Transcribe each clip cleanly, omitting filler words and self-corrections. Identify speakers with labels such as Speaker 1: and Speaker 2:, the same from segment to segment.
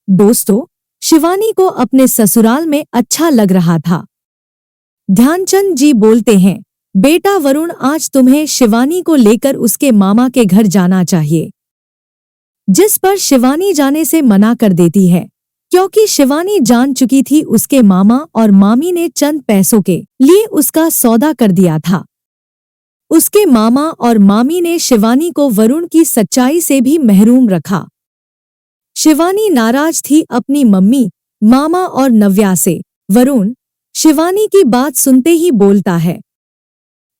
Speaker 1: दोस्तों, शिवानी को अपने ससुराल में अच्छा लग रहा था। ध्यानचंद जी बोलते हैं, बेटा वरुण, आज तुम्हें शिवानी को लेकर उसके मामा के घर जाना चाहिए। जिस पर शिवानी जाने से मना कर देती है, क्योंकि शिवानी जान चुकी थी उसके मामा और मामी ने चंद पैसों के लिए उसका सौदा कर दिया था। उसके मामा और मामी ने शिवानी को वरुण की सच्चाई से भी महरूम रखा। शिवानी नाराज थी अपनी मम्मी, मामा और नव्या से। वरुण शिवानी की बात सुनते ही बोलता है,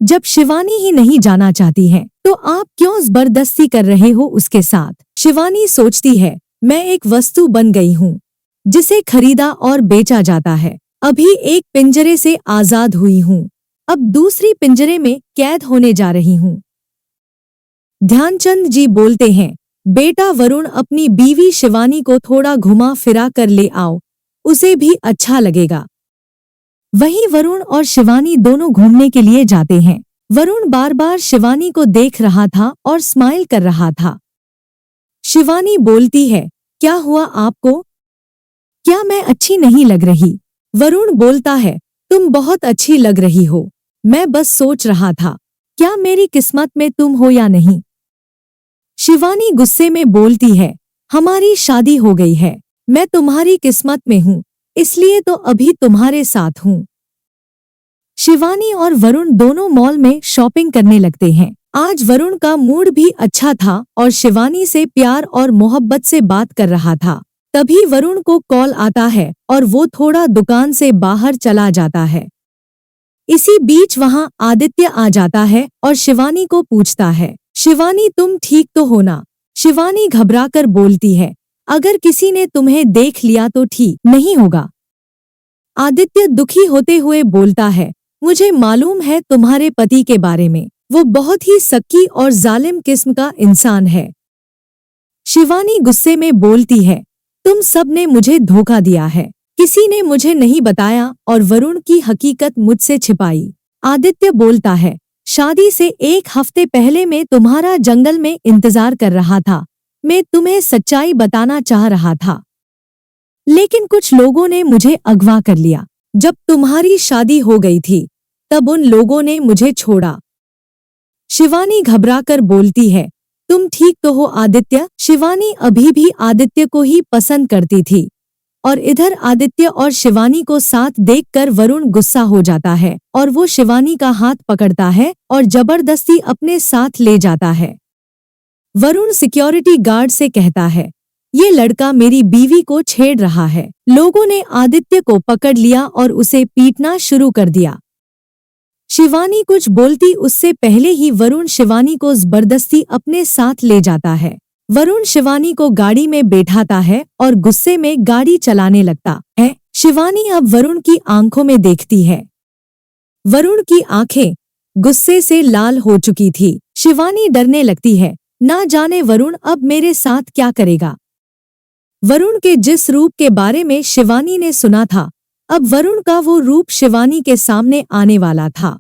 Speaker 1: जब शिवानी ही नहीं जाना चाहती है तो आप क्यों जबरदस्ती कर रहे हो उसके साथ। शिवानी सोचती है, मैं एक वस्तु बन गई हूँ जिसे खरीदा और बेचा जाता है। अभी एक पिंजरे से आजाद हुई हूँ, अब दूसरी पिंजरे में कैद होने जा रही हूँ। ध्यानचंद जी बोलते हैं, बेटा वरुण, अपनी बीवी शिवानी को थोड़ा घुमा फिरा कर ले आओ, उसे भी अच्छा लगेगा। वहीं वरुण और शिवानी दोनों घूमने के लिए जाते हैं। वरुण बार बार शिवानी को देख रहा था और स्माइल कर रहा था। शिवानी बोलती है, क्या हुआ आपको? क्या मैं अच्छी नहीं लग रही? वरुण बोलता है, तुम बहुत अच्छी लग रही हो। मैं बस सोच रहा था, क्या मेरी किस्मत में तुम हो या नहीं। शिवानी गुस्से में बोलती है, हमारी शादी हो गई है, मैं तुम्हारी किस्मत में हूँ, इसलिए तो अभी तुम्हारे साथ हूँ। शिवानी और वरुण दोनों मॉल में शॉपिंग करने लगते हैं। आज वरुण का मूड भी अच्छा था और शिवानी से प्यार और मोहब्बत से बात कर रहा था। तभी वरुण को कॉल आता है और वो थोड़ा दुकान से बाहर चला जाता है। इसी बीच वहां आदित्य आ जाता है और शिवानी को पूछता है, शिवानी तुम ठीक तो हो ना? शिवानी घबराकर बोलती है, अगर किसी ने तुम्हें देख लिया तो ठीक नहीं होगा। आदित्य दुखी होते हुए बोलता है, मुझे मालूम है तुम्हारे पति के बारे में, वो बहुत ही शक्की और जालिम किस्म का इंसान है। शिवानी गुस्से में बोलती है, तुम सब ने मुझे धोखा दिया है, किसी ने मुझे नहीं बताया और वरुण की हकीकत मुझसे छिपाई। आदित्य बोलता है, शादी से एक हफ्ते पहले मैं तुम्हारा जंगल में इंतजार कर रहा था, मैं तुम्हें सच्चाई बताना चाह रहा था, लेकिन कुछ लोगों ने मुझे अगवा कर लिया। जब तुम्हारी शादी हो गई थी तब उन लोगों ने मुझे छोड़ा। शिवानी घबराकर बोलती है, तुम ठीक तो हो आदित्य? शिवानी अभी भी आदित्य को ही पसंद करती थी और इधर आदित्य और शिवानी को साथ देखकर वरुण गुस्सा हो जाता है और वो शिवानी का हाथ पकड़ता है और जबरदस्ती अपने साथ ले जाता है। वरुण सिक्योरिटी गार्ड से कहता है, ये लड़का मेरी बीवी को छेड़ रहा है। लोगों ने आदित्य को पकड़ लिया और उसे पीटना शुरू कर दिया। शिवानी कुछ बोलती उससे पहले ही वरुण शिवानी को जबरदस्ती अपने साथ ले जाता है। वरुण शिवानी को गाड़ी में बैठाता है और गुस्से में गाड़ी चलाने लगता है। शिवानी अब वरुण की आंखों में देखती है। वरुण की आंखें गुस्से से लाल हो चुकी थी। शिवानी डरने लगती है, ना जाने वरुण अब मेरे साथ क्या करेगा। वरुण के जिस रूप के बारे में शिवानी ने सुना था, अब वरुण का वो रूप शिवानी के सामने आने वाला था।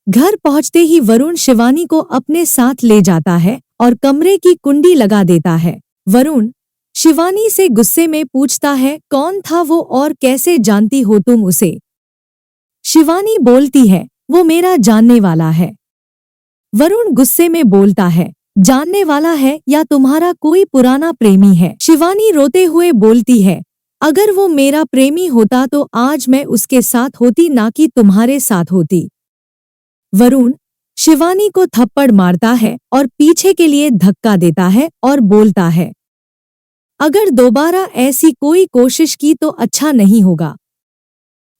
Speaker 1: घर पहुंचते ही वरुण शिवानी को अपने साथ ले जाता है और कमरे की कुंडी लगा देता है। वरुण शिवानी से गुस्से में पूछता है, कौन था वो और कैसे जानती हो तुम उसे? शिवानी बोलती है, वो मेरा जानने वाला है। वरुण गुस्से में बोलता है, जानने वाला है या तुम्हारा कोई पुराना प्रेमी है? शिवानी रोते हुए बोलती है, अगर वो मेरा प्रेमी होता तो आज मैं उसके साथ होती, ना कि तुम्हारे साथ होती। वरुण शिवानी को थप्पड़ मारता है और पीछे के लिए धक्का देता है और बोलता है, अगर दोबारा ऐसी कोई कोशिश की तो अच्छा नहीं होगा।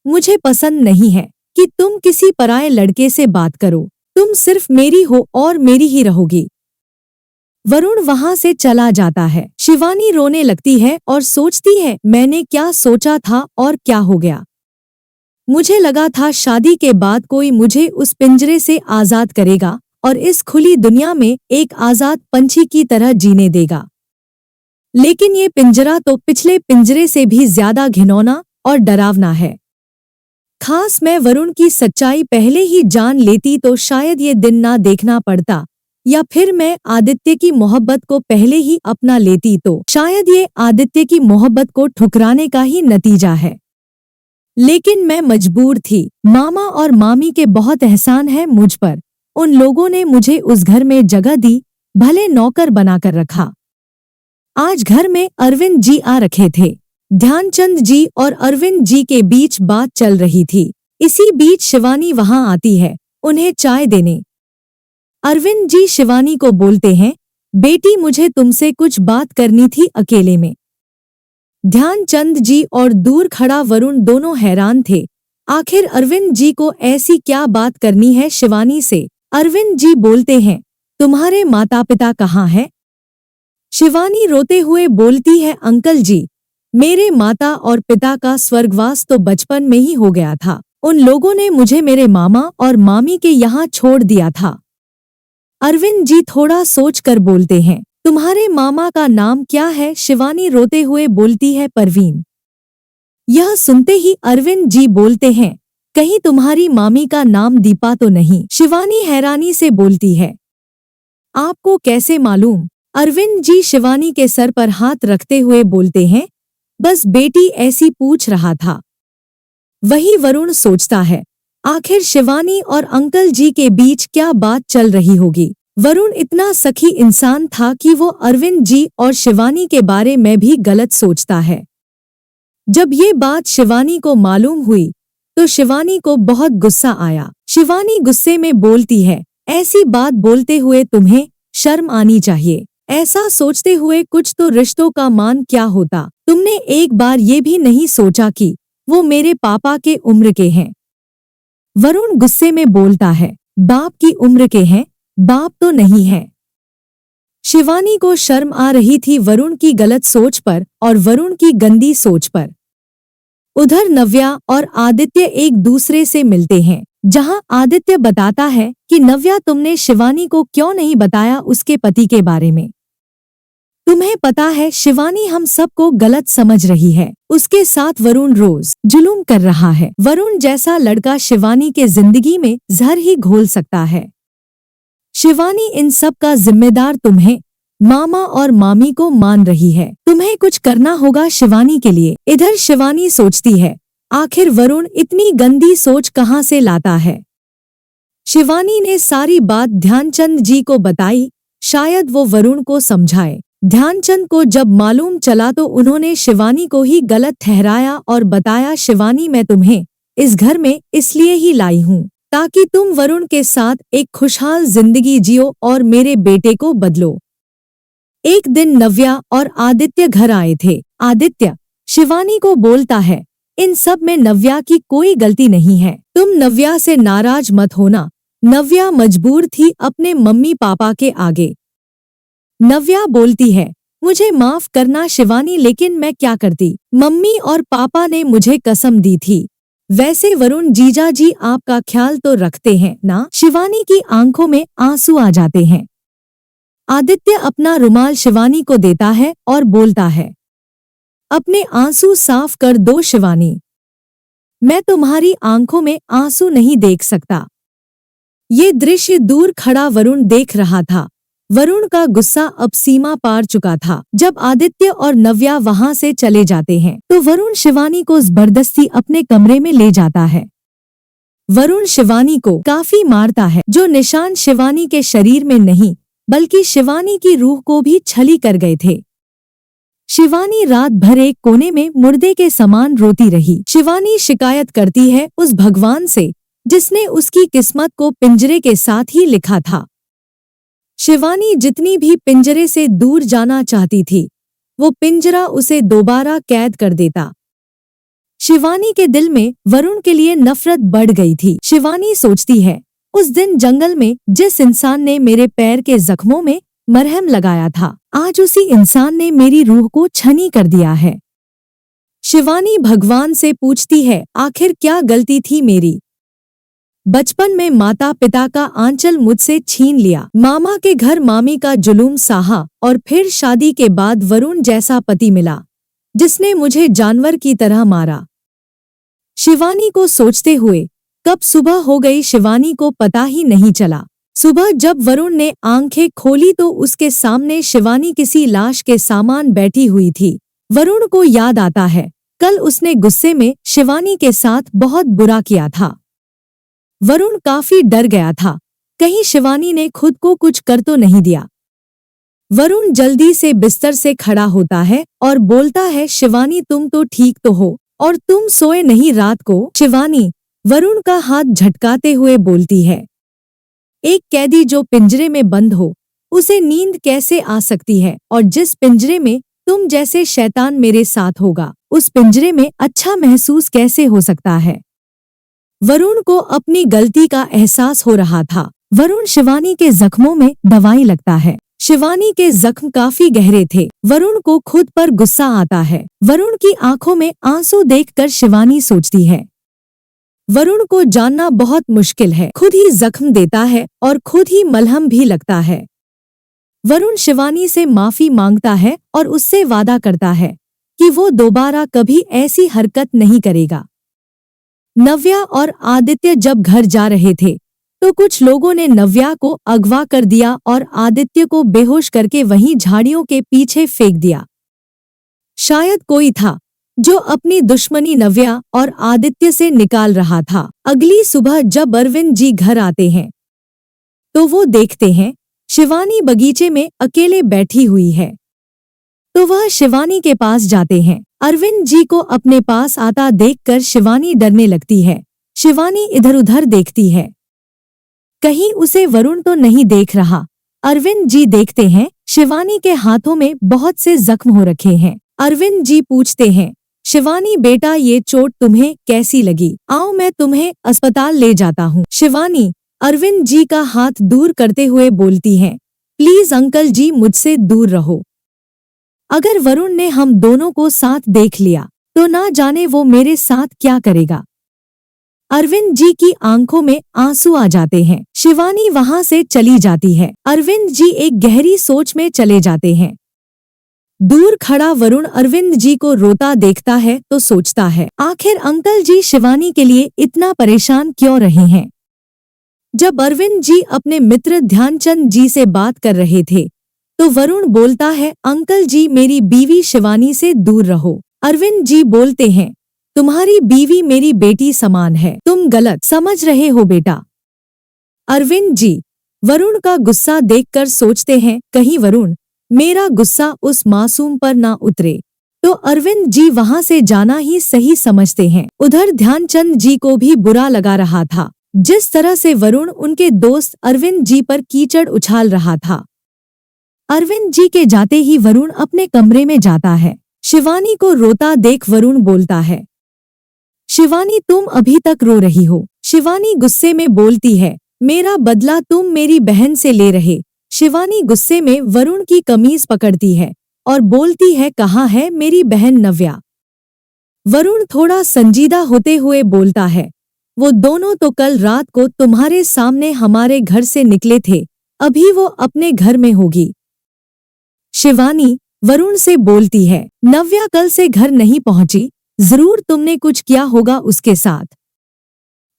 Speaker 1: मुझे पसंद नहीं है कि तुम किसी पराये लड़के से बात करो, तुम सिर्फ मेरी हो और मेरी ही रहोगी। वरुण वहां से चला जाता है। शिवानी रोने लगती है और सोचती है, मैंने क्या सोचा था और क्या हो गया। मुझे लगा था शादी के बाद कोई मुझे उस पिंजरे से आजाद करेगा और इस खुली दुनिया में एक आजाद पंछी की तरह जीने देगा, लेकिन ये पिंजरा तो पिछले पिंजरे से भी ज्यादा घिनौना और डरावना है। खास मैं वरुण की सच्चाई पहले ही जान लेती तो शायद ये दिन ना देखना पड़ता या फिर मैं आदित्य की मोहब्बत को पहले ही अपना लेती तो शायद ये आदित्य की मोहब्बत को ठुकराने का ही नतीजा है। लेकिन मैं मजबूर थी। मामा और मामी के बहुत एहसान है मुझ पर। उन लोगों ने मुझे उस घर में जगह दी, भले नौकर बनाकर रखा। आज घर में अरविंद जी आ रखे थे। ध्यानचंद जी और अरविंद जी के बीच बात चल रही थी। इसी बीच शिवानी वहां आती है उन्हें चाय देने। अरविंद जी शिवानी को बोलते हैं, बेटी मुझे तुमसे कुछ बात करनी थी अकेले में। ध्यानचंद जी और दूर खड़ा वरुण दोनों हैरान थे। आखिर अरविंद जी को ऐसी क्या बात करनी है शिवानी से। अरविंद जी बोलते हैं, तुम्हारे माता पिता कहाँ हैं? शिवानी रोते हुए बोलती है, अंकल जी, मेरे माता और पिता का स्वर्गवास तो बचपन में ही हो गया था। उन लोगों ने मुझे मेरे मामा और मामी के यहाँ छोड़ दिया था। अरविंद जी थोड़ा सोचकर बोलते हैं, तुम्हारे मामा का नाम क्या है? शिवानी रोते हुए बोलती है, परवीन। यह सुनते ही अरविंद जी बोलते हैं, कहीं तुम्हारी मामी का नाम दीपा तो नहीं? शिवानी हैरानी से बोलती है, आपको कैसे मालूम? अरविंद जी शिवानी के सर पर हाथ रखते हुए बोलते हैं, बस बेटी ऐसी पूछ रहा था। वही वरुण सोचता है, आखिर शिवानी और अंकल जी के बीच क्या बात चल रही होगी। वरुण इतना सखी इंसान था कि वो अरविंद जी और शिवानी के बारे में भी गलत सोचता है। जब ये बात शिवानी को मालूम हुई तो शिवानी को बहुत गुस्सा आया। शिवानी गुस्से में बोलती है, ऐसी बात बोलते हुए तुम्हें शर्म आनी चाहिए। ऐसा सोचते हुए कुछ तो रिश्तों का मान क्या होता। तुमने एक बार ये भी नहीं सोचा कि वो मेरे पापा के उम्र के हैं। वरुण गुस्से में बोलता है, बाप की उम्र के हैं, बाप तो नहीं है। शिवानी को शर्म आ रही थी वरुण की गलत सोच पर और वरुण की गंदी सोच पर। उधर नव्या और आदित्य एक दूसरे से मिलते हैं, जहां आदित्य बताता है कि नव्या, तुमने शिवानी को क्यों नहीं बताया उसके पति के बारे में? तुम्हें पता है शिवानी हम सबको गलत समझ रही है। उसके साथ वरुण रोज जुलूम कर रहा है। वरुण जैसा लड़का शिवानी के जिंदगी में जहर ही घोल सकता है। शिवानी इन सब का जिम्मेदार तुम्हें, मामा और मामी को मान रही है। तुम्हें कुछ करना होगा शिवानी के लिए। इधर शिवानी सोचती है, आखिर वरुण इतनी गंदी सोच कहाँ से लाता है। शिवानी ने सारी बात ध्यानचंद जी को बताई, शायद वो वरुण को समझाए। ध्यानचंद को जब मालूम चला तो उन्होंने शिवानी को ही गलत ठहराया और बताया, शिवानी, मैं तुम्हें इस घर में इसलिए ही लाई हूँ ताकि तुम वरुण के साथ एक खुशहाल जिंदगी जियो और मेरे बेटे को बदलो। एक दिन नव्या और आदित्य घर आए थे। आदित्य शिवानी को बोलता है, इन सब में नव्या की कोई गलती नहीं है। तुम नव्या से नाराज मत होना। नव्या मजबूर थी अपने मम्मी पापा के आगे। नव्या बोलती है, मुझे माफ करना शिवानी, लेकिन मैं क्या करती। मम्मी और पापा ने मुझे कसम दी थी। वैसे वरुण जीजा जी आपका ख्याल तो रखते हैं ना? शिवानी की आंखों में आंसू आ जाते हैं। आदित्य अपना रुमाल शिवानी को देता है और बोलता है, अपने आंसू साफ कर दो शिवानी, मैं तुम्हारी आंखों में आंसू नहीं देख सकता। ये दृश्य दूर खड़ा वरुण देख रहा था। वरुण का गुस्सा अब सीमा पार चुका था। जब आदित्य और नव्या वहां से चले जाते हैं तो वरुण शिवानी को जबरदस्ती अपने कमरे में ले जाता है। वरुण शिवानी को काफी मारता है, जो निशान शिवानी के शरीर में नहीं बल्कि शिवानी की रूह को भी छली कर गए थे। शिवानी रात भर एक कोने में मुर्दे के समान रोती रही। शिवानी शिकायत करती है उस भगवान से जिसने उसकी किस्मत को पिंजरे के साथ ही लिखा था। शिवानी जितनी भी पिंजरे से दूर जाना चाहती थी, वो पिंजरा उसे दोबारा कैद कर देता। शिवानी के दिल में वरुण के लिए नफरत बढ़ गई थी। शिवानी सोचती है, उस दिन जंगल में जिस इंसान ने मेरे पैर के जख्मों में मरहम लगाया था, आज उसी इंसान ने मेरी रूह को छनी कर दिया है। शिवानी भगवान से पूछती है, आखिर क्या गलती थी मेरी? बचपन में माता पिता का आंचल मुझसे छीन लिया, मामा के घर मामी का जुलूम सहा और फिर शादी के बाद वरुण जैसा पति मिला जिसने मुझे जानवर की तरह मारा। शिवानी को सोचते हुए कब सुबह हो गई शिवानी को पता ही नहीं चला। सुबह जब वरुण ने आंखें खोली तो उसके सामने शिवानी किसी लाश के सामान बैठी हुई थी। वरुण को याद आता है, कल उसने गुस्से में शिवानी के साथ बहुत बुरा किया था। वरुण काफी डर गया था, कहीं शिवानी ने खुद को कुछ कर तो नहीं दिया। वरुण जल्दी से बिस्तर से खड़ा होता है और बोलता है, शिवानी तुम तो ठीक तो हो और तुम सोए नहीं रात को? शिवानी वरुण का हाथ झटकाते हुए बोलती है, एक कैदी जो पिंजरे में बंद हो उसे नींद कैसे आ सकती है, और जिस पिंजरे में तुम जैसे शैतान मेरे साथ होगा उस पिंजरे में अच्छा महसूस कैसे हो सकता है। वरुण को अपनी गलती का एहसास हो रहा था। वरुण शिवानी के जख्मों में दवाई लगता है। शिवानी के जख्म काफी गहरे थे। वरुण को खुद पर गुस्सा आता है। वरुण की आंखों में आंसू देखकर शिवानी सोचती है, वरुण को जानना बहुत मुश्किल है। खुद ही जख्म देता है और खुद ही मलहम भी लगता है। वरुण शिवानी से माफी मांगता है और उससे वादा करता है कि वो दोबारा कभी ऐसी हरकत नहीं करेगा। नव्या और आदित्य जब घर जा रहे थे तो कुछ लोगों ने नव्या को अगवा कर दिया और आदित्य को बेहोश करके वहीं झाड़ियों के पीछे फेंक दिया। शायद कोई था जो अपनी दुश्मनी नव्या और आदित्य से निकाल रहा था। अगली सुबह जब अरविंद जी घर आते हैं तो वो देखते हैं शिवानी बगीचे में अकेले बैठी हुई है, तो वह शिवानी के पास जाते हैं। अरविंद जी को अपने पास आता देखकर शिवानी डरने लगती है। शिवानी इधर उधर देखती है, कहीं उसे वरुण तो नहीं देख रहा। अरविंद जी देखते हैं शिवानी के हाथों में बहुत से जख्म हो रखे हैं। अरविंद जी पूछते हैं, शिवानी बेटा ये चोट तुम्हें कैसी लगी? आओ मैं तुम्हें अस्पताल ले जाता हूँ। शिवानी अरविंद जी का हाथ दूर करते हुए बोलती है, प्लीज अंकल जी मुझसे दूर रहो। अगर वरुण ने हम दोनों को साथ देख लिया तो ना जाने वो मेरे साथ क्या करेगा। अरविंद जी की आंखों में आंसू आ जाते हैं। शिवानी वहां से चली जाती है। अरविंद जी एक गहरी सोच में चले जाते हैं। दूर खड़ा वरुण अरविंद जी को रोता देखता है तो सोचता है, आखिर अंकल जी शिवानी के लिए इतना परेशान क्यों रहे हैं। जब अरविंद जी अपने मित्र ध्यानचंद जी से बात कर रहे थे तो वरुण बोलता है, अंकल जी मेरी बीवी शिवानी से दूर रहो। अरविंद जी बोलते हैं, तुम्हारी बीवी मेरी बेटी समान है, तुम गलत समझ रहे हो बेटा। अरविंद जी वरुण का गुस्सा देखकर सोचते हैं, कहीं वरुण मेरा गुस्सा उस मासूम पर ना उतरे, तो अरविंद जी वहां से जाना ही सही समझते हैं। उधर ध्यानचंद जी को भी बुरा लगा रहा था, जिस तरह से वरुण उनके दोस्त अरविंद जी पर कीचड़ उछाल रहा था। अरविंद जी के जाते ही वरुण अपने कमरे में जाता है। शिवानी को रोता देख वरुण बोलता है, शिवानी तुम अभी तक रो रही हो। शिवानी गुस्से में बोलती है, मेरा बदला तुम मेरी बहन से ले रहे। शिवानी गुस्से में वरुण की कमीज पकड़ती है और बोलती है, कहाँ है मेरी बहन नव्या। वरुण थोड़ा संजीदा होते हुए बोलता है, वो दोनों तो कल रात को तुम्हारे सामने हमारे घर से निकले थे, अभी वो अपने घर में होगी। शिवानी वरुण से बोलती है, नव्या कल से घर नहीं पहुंची, जरूर तुमने कुछ किया होगा उसके साथ।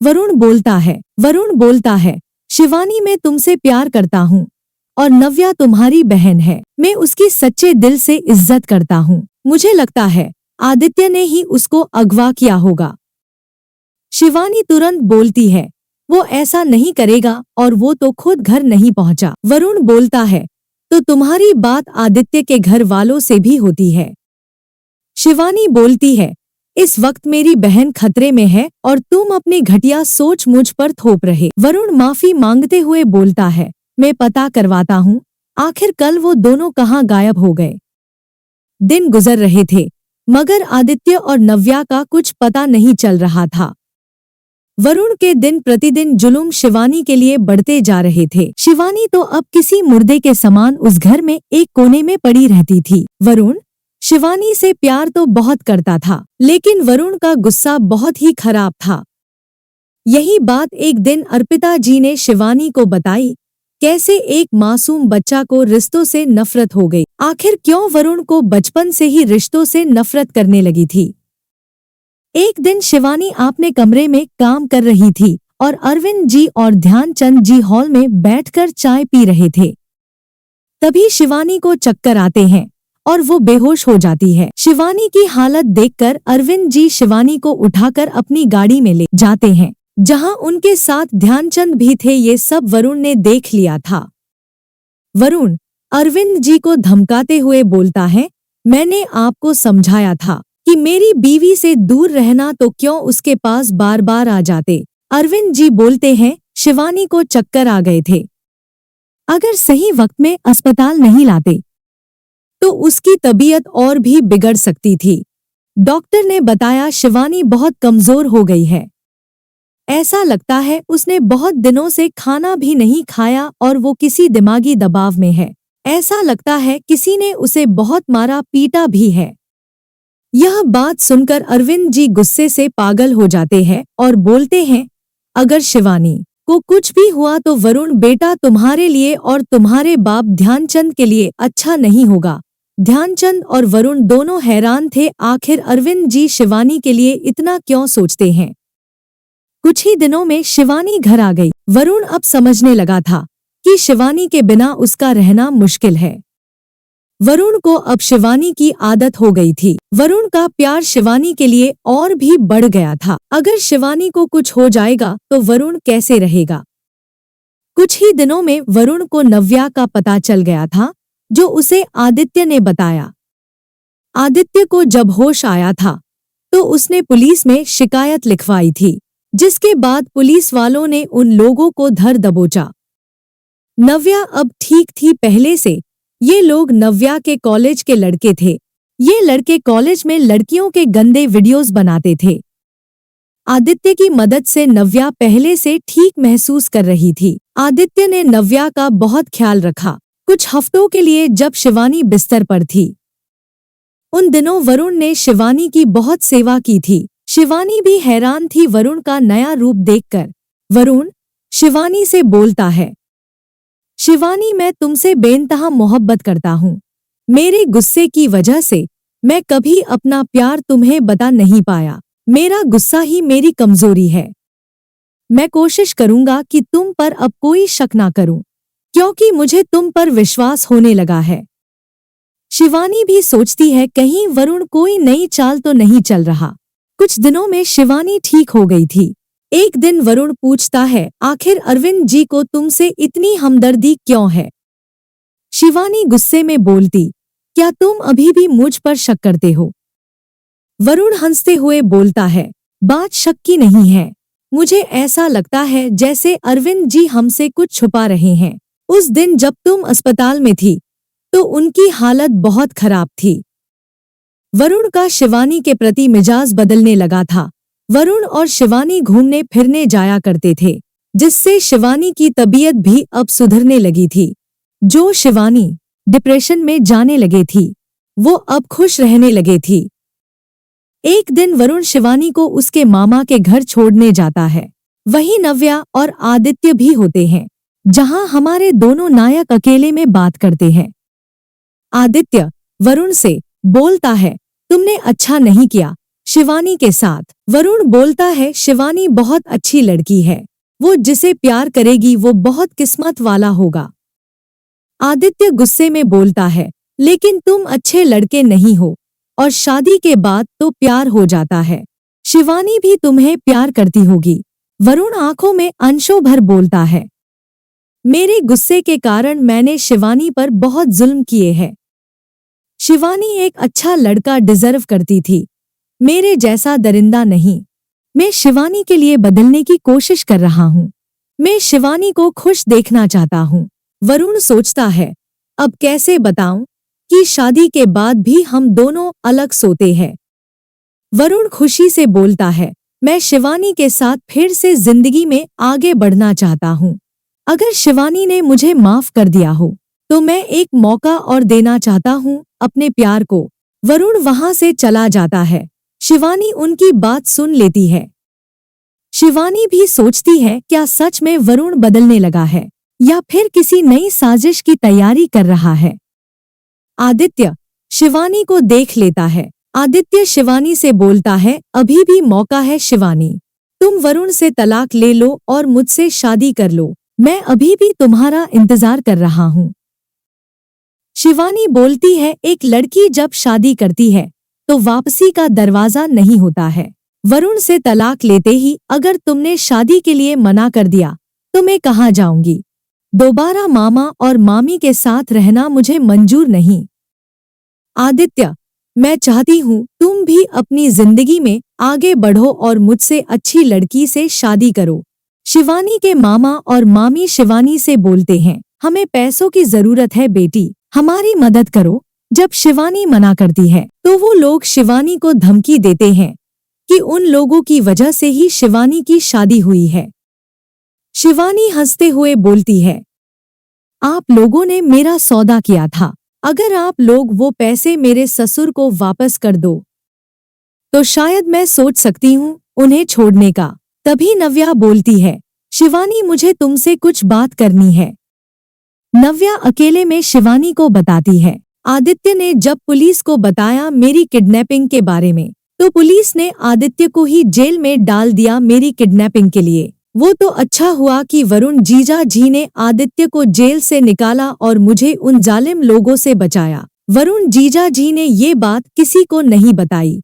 Speaker 1: वरुण बोलता है, शिवानी मैं तुमसे प्यार करता हूँ और नव्या तुम्हारी बहन है, मैं उसकी सच्चे दिल से इज्जत करता हूँ। मुझे लगता है आदित्य ने ही उसको अगवा किया होगा। शिवानी तुरंत बोलती है, वो ऐसा नहीं करेगा और वो तो खुद घर नहीं पहुंचा। वरुण बोलता है, तो तुम्हारी बात आदित्य के घर वालों से भी होती है। शिवानी बोलती है, इस वक्त मेरी बहन खतरे में है और तुम अपनी घटिया सोच मुझ पर थोप रहे। वरुण माफी मांगते हुए बोलता है, मैं पता करवाता हूँ, आखिर कल वो दोनों कहाँ गायब हो गए। दिन गुजर रहे थे मगर आदित्य और नव्या का कुछ पता नहीं चल रहा था। वरुण के दिन प्रतिदिन जुलूम शिवानी के लिए बढ़ते जा रहे थे। शिवानी तो अब किसी मुर्दे के समान उस घर में एक कोने में पड़ी रहती थी। वरुण शिवानी से प्यार तो बहुत करता था, लेकिन वरुण का गुस्सा बहुत ही खराब था। यही बात एक दिन अर्पिता जी ने शिवानी को बताई, कैसे एक मासूम बच्चा को रिश्तों से नफरत हो गई। आखिर क्यों वरुण को बचपन से ही रिश्तों से नफरत करने लगी थी। एक दिन शिवानी अपने कमरे में काम कर रही थी और अरविंद जी और ध्यानचंद जी हॉल में बैठकर चाय पी रहे थे। तभी शिवानी को चक्कर आते हैं और वो बेहोश हो जाती है। शिवानी की हालत देखकर अरविंद जी शिवानी को उठाकर अपनी गाड़ी में ले जाते हैं, जहां उनके साथ ध्यानचंद भी थे। ये सब वरुण ने देख लिया था। वरुण अरविंद जी को धमकाते हुए बोलता है, मैंने आपको समझाया था कि मेरी बीवी से दूर रहना, तो क्यों उसके पास बार बार आ जाते। अरविंद जी बोलते हैं, शिवानी को चक्कर आ गए थे। अगर सही वक्त में अस्पताल नहीं लाते तो उसकी तबीयत और भी बिगड़ सकती थी। डॉक्टर ने बताया शिवानी बहुत कमजोर हो गई है। ऐसा लगता है उसने बहुत दिनों से खाना भी नहीं खाया और वो किसी दिमागी दबाव में है। ऐसा लगता है किसी ने उसे बहुत मारा पीटा भी है। यह बात सुनकर अरविंद जी गुस्से से पागल हो जाते हैं और बोलते हैं, अगर शिवानी को कुछ भी हुआ तो वरुण बेटा तुम्हारे लिए और तुम्हारे बाप ध्यानचंद के लिए अच्छा नहीं होगा। ध्यानचंद और वरुण दोनों हैरान थे, आखिर अरविंद जी शिवानी के लिए इतना क्यों सोचते हैं। कुछ ही दिनों में शिवानी घर आ गई। वरुण अब समझने लगा था कि शिवानी के बिना उसका रहना मुश्किल है। वरुण को अब शिवानी की आदत हो गई थी। वरुण का प्यार शिवानी के लिए और भी बढ़ गया था। अगर शिवानी को कुछ हो जाएगा तो वरुण कैसे रहेगा। कुछ ही दिनों में वरुण को नव्या का पता चल गया था, जो उसे आदित्य ने बताया। आदित्य को जब होश आया था तो उसने पुलिस में शिकायत लिखवाई थी, जिसके बाद पुलिस वालों ने उन लोगों को धर दबोचा। नव्या अब ठीक थी पहले से। ये लोग नव्या के कॉलेज के लड़के थे। ये लड़के कॉलेज में लड़कियों के गंदे वीडियोस बनाते थे। आदित्य की मदद से नव्या पहले से ठीक महसूस कर रही थी। आदित्य ने नव्या का बहुत ख्याल रखा। कुछ हफ्तों के लिए जब शिवानी बिस्तर पर थी, उन दिनों वरुण ने शिवानी की बहुत सेवा की थी। शिवानी भी हैरान थी वरुण का नया रूप देखकर। वरुण शिवानी से बोलता है, शिवानी मैं तुमसे बेइंतहा मोहब्बत करता हूँ। मेरे गुस्से की वजह से मैं कभी अपना प्यार तुम्हें बता नहीं पाया। मेरा गुस्सा ही मेरी कमजोरी है। मैं कोशिश करूंगा कि तुम पर अब कोई शक ना करूं, क्योंकि मुझे तुम पर विश्वास होने लगा है। शिवानी भी सोचती है कहीं वरुण कोई नई चाल तो नहीं चल रहा। कुछ दिनों में शिवानी ठीक हो गई थी। एक दिन वरुण पूछता है, आखिर अरविंद जी को तुमसे इतनी हमदर्दी क्यों है। शिवानी गुस्से में बोलती, क्या तुम अभी भी मुझ पर शक करते हो। वरुण हंसते हुए बोलता है, बात शक की नहीं है। मुझे ऐसा लगता है जैसे अरविंद जी हमसे कुछ छुपा रहे हैं। उस दिन जब तुम अस्पताल में थी तो उनकी हालत बहुत खराब थी। वरुण का शिवानी के प्रति मिजाज बदलने लगा था। वरुण और शिवानी घूमने फिरने जाया करते थे, जिससे शिवानी की तबीयत भी अब सुधरने लगी थी। जो शिवानी डिप्रेशन में जाने लगी थी, वो अब खुश रहने लगी थी। एक दिन वरुण शिवानी को उसके मामा के घर छोड़ने जाता है। वहीं नव्या और आदित्य भी होते हैं, जहां हमारे दोनों नायक अकेले में बात करते हैं। आदित्य वरुण से बोलता है, तुमने अच्छा नहीं किया शिवानी के साथ। वरुण बोलता है, शिवानी बहुत अच्छी लड़की है। वो जिसे प्यार करेगी वो बहुत किस्मत वाला होगा। आदित्य गुस्से में बोलता है, लेकिन तुम अच्छे लड़के नहीं हो और शादी के बाद तो प्यार हो जाता है। शिवानी भी तुम्हें प्यार करती होगी। वरुण आंखों में अंशों भर बोलता है, मेरे गुस्से के कारण मैंने शिवानी पर बहुत जुल्म किए हैं। शिवानी एक अच्छा लड़का डिजर्व करती थी, मेरे जैसा दरिंदा नहीं। मैं शिवानी के लिए बदलने की कोशिश कर रहा हूँ। मैं शिवानी को खुश देखना चाहता हूँ। वरुण सोचता है, अब कैसे बताऊं कि शादी के बाद भी हम दोनों अलग सोते हैं। वरुण खुशी से बोलता है, मैं शिवानी के साथ फिर से जिंदगी में आगे बढ़ना चाहता हूँ। अगर शिवानी ने मुझे माफ कर दिया हो तो मैं एक मौका और देना चाहता हूँ अपने प्यार को। वरुण वहां से चला जाता है। शिवानी उनकी बात सुन लेती है। शिवानी भी सोचती है, क्या सच में वरुण बदलने लगा है या फिर किसी नई साजिश की तैयारी कर रहा है। आदित्य शिवानी को देख लेता है। आदित्य शिवानी से बोलता है, अभी भी मौका है शिवानी, तुम वरुण से तलाक ले लो और मुझसे शादी कर लो, मैं अभी भी तुम्हारा इंतजार कर रहा हूँ। शिवानी बोलती है, एक लड़की जब शादी करती है तो वापसी का दरवाजा नहीं होता है। वरुण से तलाक लेते ही अगर तुमने शादी के लिए मना कर दिया तो मैं कहाँ जाऊंगी? दोबारा मामा और मामी के साथ रहना मुझे मंजूर नहीं। आदित्य, मैं चाहती हूँ तुम भी अपनी जिंदगी में आगे बढ़ो और मुझसे अच्छी लड़की से शादी करो। शिवानी के मामा और मामी शिवानी से बोलते हैं, हमें पैसों की जरूरत है बेटी, हमारी मदद करो। जब शिवानी मना करती है तो वो लोग शिवानी को धमकी देते हैं कि उन लोगों की वजह से ही शिवानी की शादी हुई है। शिवानी हंसते हुए बोलती है, आप लोगों ने मेरा सौदा किया था, अगर आप लोग वो पैसे मेरे ससुर को वापस कर दो तो शायद मैं सोच सकती हूँ उन्हें छोड़ने का। तभी नव्या बोलती है, शिवानी मुझे तुमसे कुछ बात करनी है। नव्या अकेले में शिवानी को बताती है, आदित्य ने जब पुलिस को बताया मेरी किडनैपिंग के बारे में तो पुलिस ने आदित्य को ही जेल में डाल दिया मेरी किडनैपिंग के लिए। वो तो अच्छा हुआ कि वरुण जीजा जी ने आदित्य को जेल से निकाला और मुझे उन जालिम लोगों से बचाया। वरुण जीजा जी ने ये बात किसी को नहीं बताई।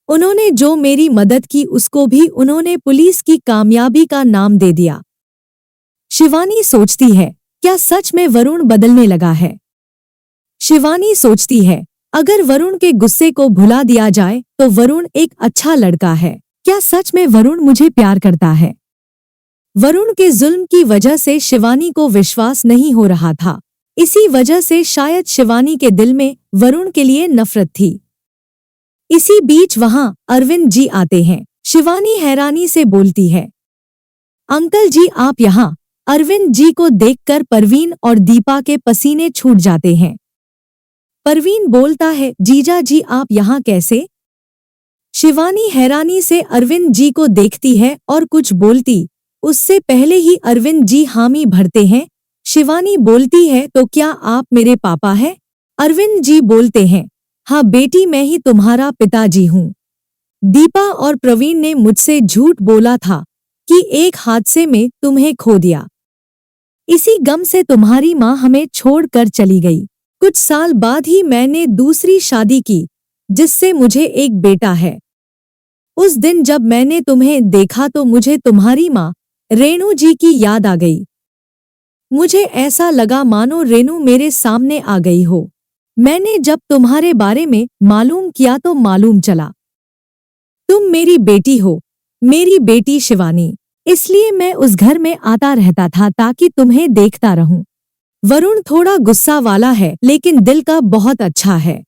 Speaker 1: उन्होंने जो मेरी मदद की उसको भी उन्होंने पुलिस की कामयाबी का नाम दे दिया। शिवानी सोचती है, क्या सच में वरुण बदलने लगा है? शिवानी सोचती है, अगर वरुण के गुस्से को भुला दिया जाए तो वरुण एक अच्छा लड़का है। क्या सच में वरुण मुझे प्यार करता है? वरुण के जुल्म की वजह से शिवानी को विश्वास नहीं हो रहा था। इसी वजह से शायद शिवानी के दिल में वरुण के लिए नफरत थी। इसी बीच वहां अरविंद जी आते हैं। शिवानी हैरानी से बोलती है, अंकल जी आप यहाँ? अरविंद जी को देखकर परवीन और दीपा के पसीने छूट जाते हैं। परवीन बोलता है, जीजा जी आप यहाँ कैसे? शिवानी हैरानी से अरविंद जी को देखती है और कुछ बोलती उससे पहले ही अरविंद जी हामी भरते हैं। शिवानी बोलती है, तो क्या आप मेरे पापा हैं? अरविंद जी बोलते हैं, हाँ बेटी मैं ही तुम्हारा पिताजी हूँ। दीपा और प्रवीण ने मुझसे झूठ बोला था कि एक हादसे में तुम्हें खो दिया। इसी गम से तुम्हारी माँ हमें छोड़कर चली गई। कुछ साल बाद ही मैंने दूसरी शादी की जिससे मुझे एक बेटा है। उस दिन जब मैंने तुम्हें देखा तो मुझे तुम्हारी माँ रेणु जी की याद आ गई। मुझे ऐसा लगा मानो रेणु मेरे सामने आ गई हो। मैंने जब तुम्हारे बारे में मालूम किया तो मालूम चला तुम मेरी बेटी हो, मेरी बेटी शिवानी। इसलिए मैं उस घर में आता रहता था ताकि तुम्हें देखता रहूं। वरुण थोड़ा गुस्सा वाला है लेकिन दिल का बहुत अच्छा है।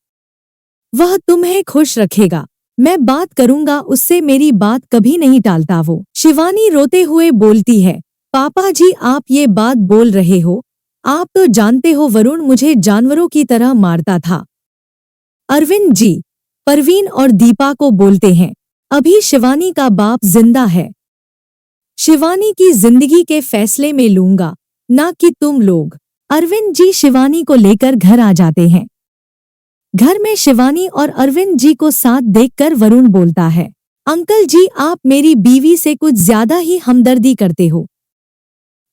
Speaker 1: वह तुम्हें खुश रखेगा। मैं बात करूंगा उससे, मेरी बात कभी नहीं टालता वो। शिवानी रोते हुए बोलती है, पापा जी आप ये बात बोल रहे हो? आप तो जानते हो वरुण मुझे जानवरों की तरह मारता था। अरविंद जी परवीन और दीपा को बोलते हैं, अभी शिवानी का बाप जिंदा है। शिवानी की जिंदगी के फैसले में लूंगा, ना कि तुम लोग। अरविंद जी शिवानी को लेकर घर आ जाते हैं। घर में शिवानी और अरविंद जी को साथ देखकर वरुण बोलता है, अंकल जी आप मेरी बीवी से कुछ ज्यादा ही हमदर्दी करते हो।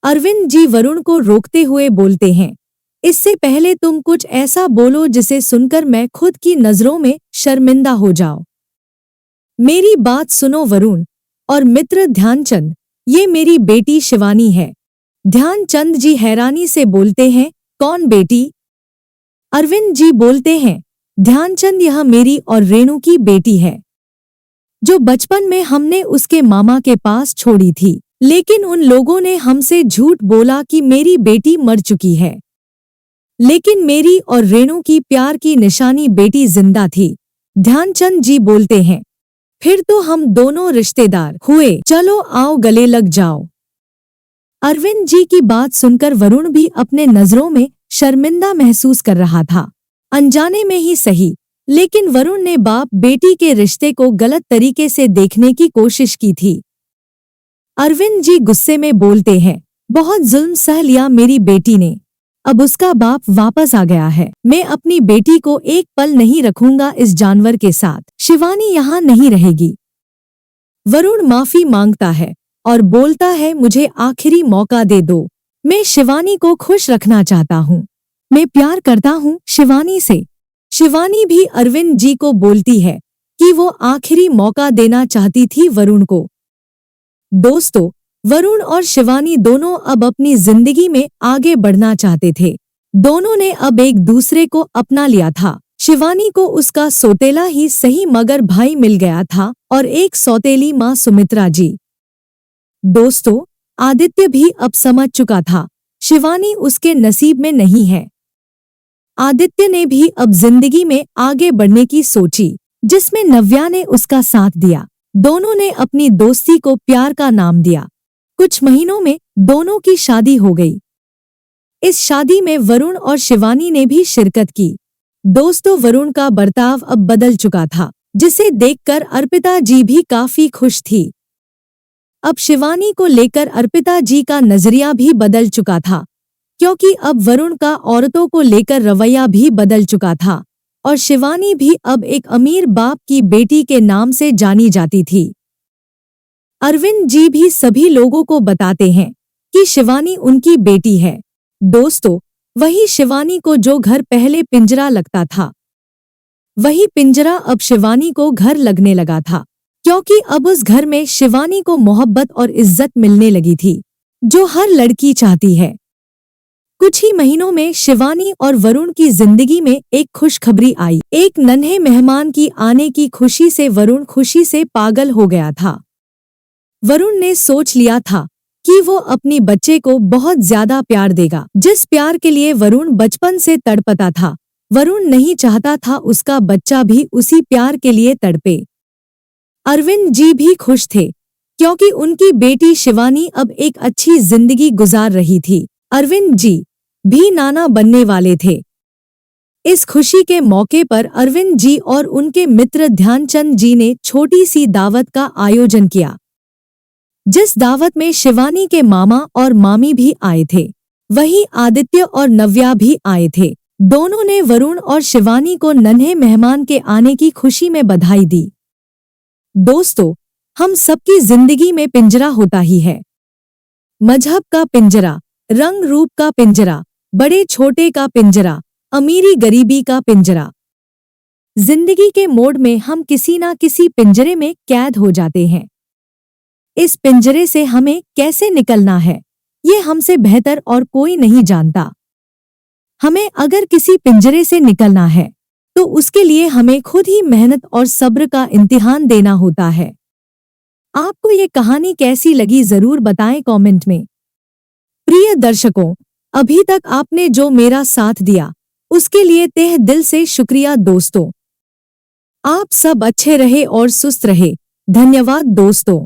Speaker 1: अरविंद जी वरुण को रोकते हुए बोलते हैं, इससे पहले तुम कुछ ऐसा बोलो जिसे सुनकर मैं खुद की नजरों में शर्मिंदा हो जाऊं। मेरी बात सुनो वरुण और मित्र ध्यानचंद, ये मेरी बेटी शिवानी है। ध्यानचंद जी हैरानी से बोलते हैं, कौन बेटी? अरविंद जी बोलते हैं, ध्यानचंद यह मेरी और रेणु की बेटी है जो बचपन में हमने उसके मामा के पास छोड़ी थी, लेकिन उन लोगों ने हमसे झूठ बोला कि मेरी बेटी मर चुकी है। लेकिन मेरी और रेणु की प्यार की निशानी बेटी जिंदा थी। ध्यानचंद जी बोलते हैं, फिर तो हम दोनों रिश्तेदार हुए, चलो आओ गले लग जाओ। अरविंद जी की बात सुनकर वरुण भी अपने नजरों में शर्मिंदा महसूस कर रहा था, अनजाने में ही सही, लेकिन वरुण ने बाप बेटी के रिश्ते को गलत तरीके से देखने की कोशिश की थी। अरविंद जी गुस्से में बोलते हैं, बहुत जुल्म सह लिया मेरी बेटी ने, अब उसका बाप वापस आ गया है। मैं अपनी बेटी को एक पल नहीं रखूंगा इस जानवर के साथ। शिवानी यहाँ नहीं रहेगी। वरुण माफी मांगता है और बोलता है, मुझे आखिरी मौका दे दो। मैं शिवानी को खुश रखना चाहता हूँ। मैं प्यार करता हूँ शिवानी से। शिवानी भी अरविंद जी को बोलती है कि वो आखिरी मौका देना चाहती थी वरुण को। दोस्तों, वरुण और शिवानी दोनों अब अपनी जिंदगी में आगे बढ़ना चाहते थे। दोनों ने अब एक दूसरे को अपना लिया था। शिवानी को उसका सौतेला ही सही मगर भाई मिल गया था और एक सौतेली माँ सुमित्रा जी। दोस्तों, आदित्य भी अब समझ चुका था शिवानी उसके नसीब में नहीं है। आदित्य ने भी अब जिंदगी में आगे बढ़ने की सोची, जिसमें नव्या ने उसका साथ दिया। दोनों ने अपनी दोस्ती को प्यार का नाम दिया। कुछ महीनों में दोनों की शादी हो गई। इस शादी में वरुण और शिवानी ने भी शिरकत की। दोस्तों, वरुण का बर्ताव अब बदल चुका था, जिसे देखकर अर्पिता जी भी काफी खुश थी। अब शिवानी को लेकर अर्पिता जी का नजरिया भी बदल चुका था, क्योंकि अब वरुण का औरतों को लेकर रवैया भी बदल चुका था और शिवानी भी अब एक अमीर बाप की बेटी के नाम से जानी जाती थी। अरविंद जी भी सभी लोगों को बताते हैं कि शिवानी उनकी बेटी है। दोस्तों, वही शिवानी को जो घर पहले पिंजरा लगता था, वही पिंजरा अब शिवानी को घर लगने लगा था, क्योंकि अब उस घर में शिवानी को मोहब्बत और इज्जत मिलने लगी थी, जो हर लड़की चाहती है। कुछ ही महीनों में शिवानी और वरुण की जिंदगी में एक खुशखबरी आई। एक नन्हे मेहमान की आने की खुशी से वरुण खुशी से पागल हो गया था। वरुण ने सोच लिया था कि वो अपनी बच्चे को बहुत ज्यादा प्यार देगा। जिस प्यार के लिए वरुण बचपन से तड़पता था, वरुण नहीं चाहता था उसका बच्चा भी उसी प्यार के लिए तड़पे। अरविंद जी भी खुश थे, क्योंकि उनकी बेटी शिवानी अब एक अच्छी जिंदगी गुजार रही थी। अरविंद जी भी नाना बनने वाले थे। इस खुशी के मौके पर अरविंद जी और उनके मित्र ध्यानचंद जी ने छोटी सी दावत का आयोजन किया, जिस दावत में शिवानी के मामा और मामी भी आए थे। वहीं आदित्य और नव्या भी आए थे। दोनों ने वरुण और शिवानी को नन्हे मेहमान के आने की खुशी में बधाई दी। दोस्तों, हम सबकी जिंदगी में पिंजरा होता ही है। मजहब का पिंजरा, रंग रूप का पिंजरा, बड़े छोटे का पिंजरा, अमीरी गरीबी का पिंजरा। जिंदगी के मोड़ में हम किसी ना किसी पिंजरे में कैद हो जाते हैं। इस पिंजरे से हमें कैसे निकलना है, ये हमसे बेहतर और कोई नहीं जानता। हमें अगर किसी पिंजरे से निकलना है, तो उसके लिए हमें खुद ही मेहनत और सब्र का इम्तिहान देना होता है। आपको ये कहानी कैसी लगी जरूर बताएं कमेंट में। प्रिय दर्शकों, अभी तक आपने जो मेरा साथ दिया, उसके लिए तहे दिल से शुक्रिया दोस्तों। आप सब अच्छे रहे और सुस्त रहे। धन्यवाद दोस्तों।